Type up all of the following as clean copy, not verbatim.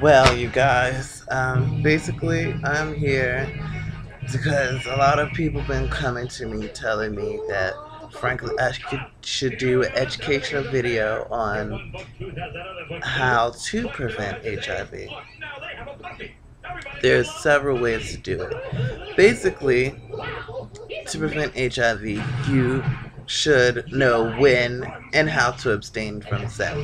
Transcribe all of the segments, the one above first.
Well, you guys, basically, I'm here because a lot of people been coming to me telling me that, frankly, should do an educational video on how to prevent HIV. There's several ways to do it. Basically, to prevent HIV, you should know when and how to abstain from sex.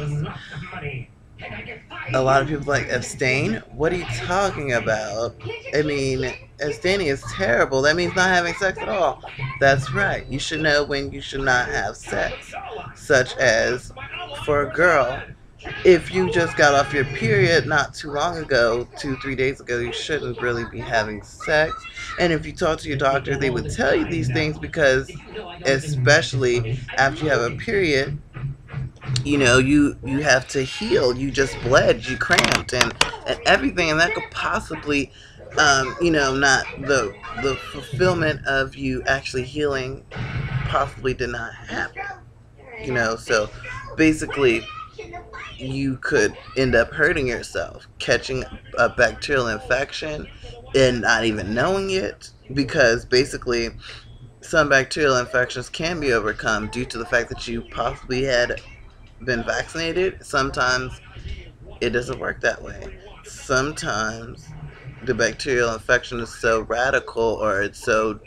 A lot of people like abstain. What are you talking about? I mean, abstaining is terrible. That means not having sex at all. That's right. You should know when you should not have sex. Such as, for a girl, if you just got off your period not too long ago, 2, 3 days ago, you shouldn't really be having sex. And if you talk to your doctor, they would tell you these things because, especially after you have a period, you have to heal. You just bled, you cramped, and everything, and that could possibly not the fulfillment of you actually healing possibly did not happen. So basically you could end up hurting yourself, catching a bacterial infection and not even knowing it, because basically some bacterial infections can be overcome due to the fact that you possibly had been vaccinated. Sometimes it doesn't work that way. Sometimes the bacterial infection is so radical, or it's so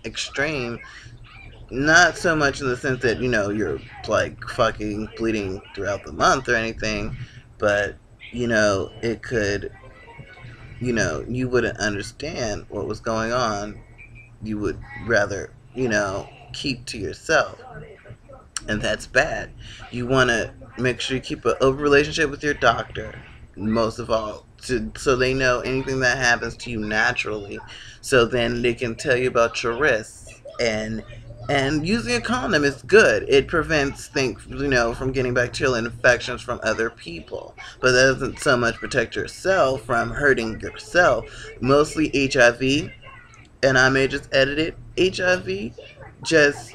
extreme, not so much in the sense that you're like fucking bleeding throughout the month or anything, but it could, you wouldn't understand what was going on. You would rather keep to yourself, and that's bad. You want to make sure you keep an open relationship with your doctor, most of all, so they know anything that happens to you naturally, so then they can tell you about your risks. And using a condom is good. It prevents things, from getting bacterial infections from other people, but that doesn't so much protect yourself from hurting yourself. Mostly HIV, and I may just edit it, HIV just,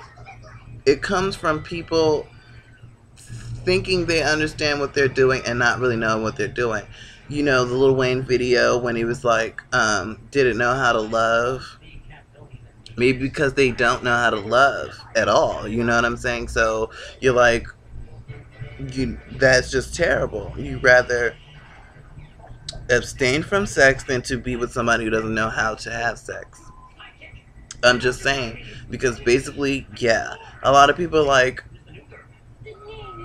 it comes from people thinking they understand what they're doing and not really knowing what they're doing. The Lil Wayne video when he was like, didn't know how to love. Maybe because they don't know how to love at all. You know what I'm saying? So you're like, that's just terrible. You rather abstain from sex than to be with somebody who doesn't know how to have sex. I'm just saying, because basically, yeah, a lot of people are like,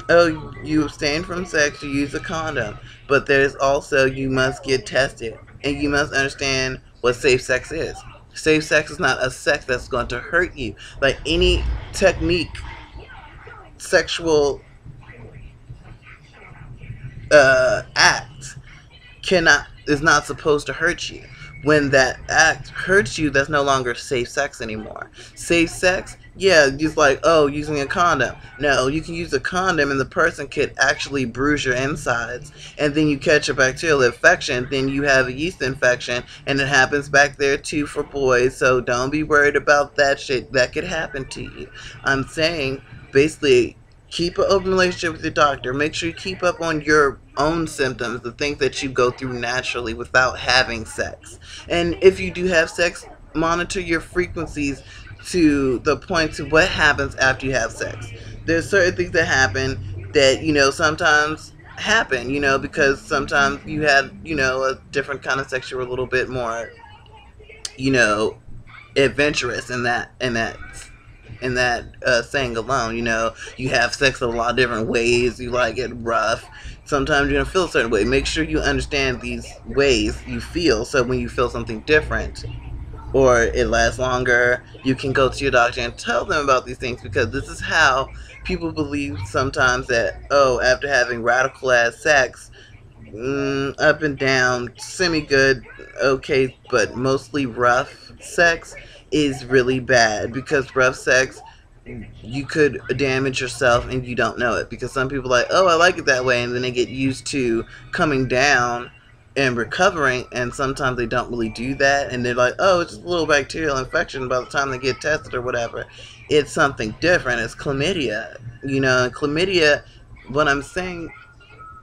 oh, you abstain from sex, you use a condom. But there's also, you must get tested. And you must understand what safe sex is. Safe sex is not a sex that's going to hurt you. Like any technique, sexual act is not supposed to hurt you. When that act hurts you, that's no longer safe sex anymore. Safe sex, yeah, just like, oh, using a condom. No, you can use a condom and the person could actually bruise your insides, and then you catch a bacterial infection, then you have a yeast infection, and it happens back there too for boys, so don't be worried about that shit. That could happen to you. I'm saying, basically, keep an open relationship with your doctor. Make sure you keep up on your own symptoms, the things that you go through naturally without having sex. And if you do have sex, monitor your frequencies to the point to what happens after you have sex. There's certain things that happen that, sometimes happen, because sometimes you had, a different kind of sex. You're a little bit more, adventurous in that saying alone. You have sex in a lot of different ways. You like it rough. Sometimes you're gonna feel a certain way. Make sure you understand these ways you feel, so when you feel something different or it lasts longer, you can go to your doctor and tell them about these things, because this is how people believe sometimes that, oh, after having radical ass sex, up and down, semi good, okay, but mostly rough sex is really bad, because rough sex, you could damage yourself and you don't know it, because some people are like, oh, I like it that way, and then they get used to coming down and recovering, and sometimes they don't really do that, and they're like, oh, it's just a little bacterial infection. By the time they get tested or whatever, it's something different. It's chlamydia. And chlamydia, what I'm saying,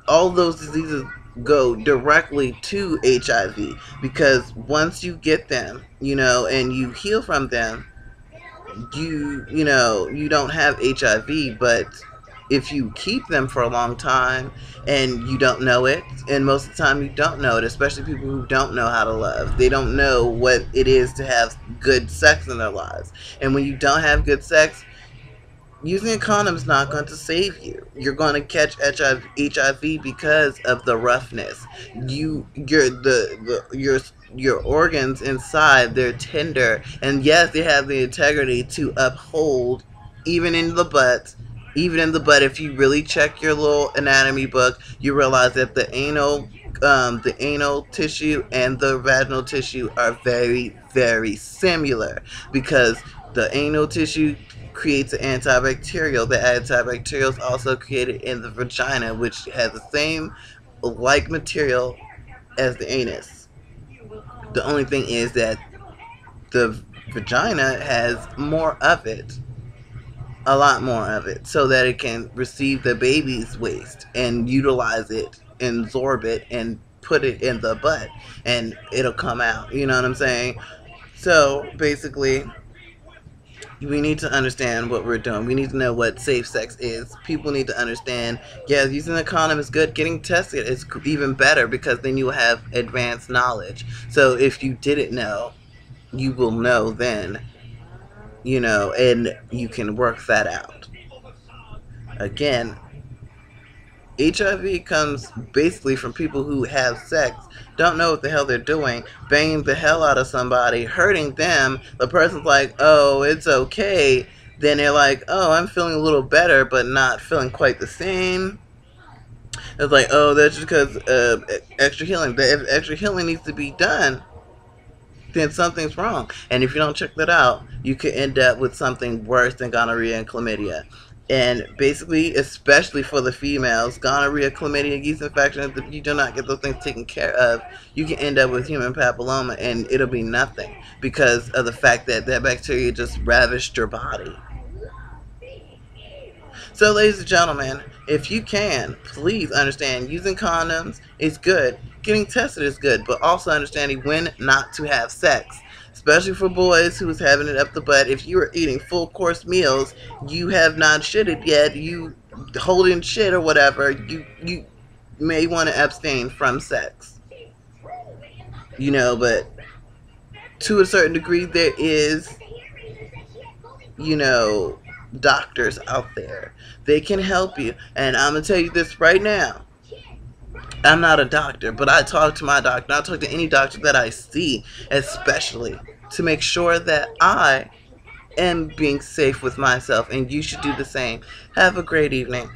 all those diseases go directly to HIV, because once you get them, and you heal from them, you don't have HIV. But if you keep them for a long time and you don't know it, and most of the time you don't know it, especially people who don't know how to love, they don't know what it is to have good sex in their lives. And when you don't have good sex, using a condom is not going to save you. You're going to catch HIV because of the roughness. Your organs inside, they're tender, and yes, they have the integrity to uphold, even in the butt. Even in the butt, if you really check your little anatomy book, you realize that the anal tissue and the vaginal tissue are very, very similar, because the anal tissue creates an antibacterial. The antibacterial is also created in the vagina, which has the same like material as the anus. The only thing is that the vagina has more of it, a lot more of it, so that it can receive the baby's waste and utilize it, and absorb it, and put it in the butt, and it'll come out. You know what I'm saying? So basically, we need to understand what we're doing. We need to know what safe sex is. People need to understand, yeah, using a condom is good. Getting tested is even better, because then you have advanced knowledge. So if you didn't know, you will know then, and you can work that out. Again, HIV comes basically from people who have sex, don't know what the hell they're doing, banging the hell out of somebody, hurting them. The person's like, oh, it's okay. Then they're like, oh, I'm feeling a little better, but not feeling quite the same. It's like, oh, that's just because extra healing. But if extra healing needs to be done, then something's wrong. And if you don't check that out, you could end up with something worse than gonorrhea and chlamydia. And basically, especially for the females, gonorrhea, chlamydia, yeast infections, if you do not get those things taken care of, you can end up with human papilloma, and it'll be nothing, because of the fact that that bacteria just ravished your body. So, ladies and gentlemen, if you can, please understand, using condoms is good. Getting tested is good, but also understanding when not to have sex. Especially for boys who's having it up the butt. If you are eating full course meals, you have not shitted yet, you holding shit or whatever, you may want to abstain from sex. But to a certain degree, there is, doctors out there. They can help you. And I'm going to tell you this right now. I'm not a doctor, but I talk to my doctor. I talk to any doctor that I see, especially to make sure that I am being safe with myself. And you should do the same. Have a great evening.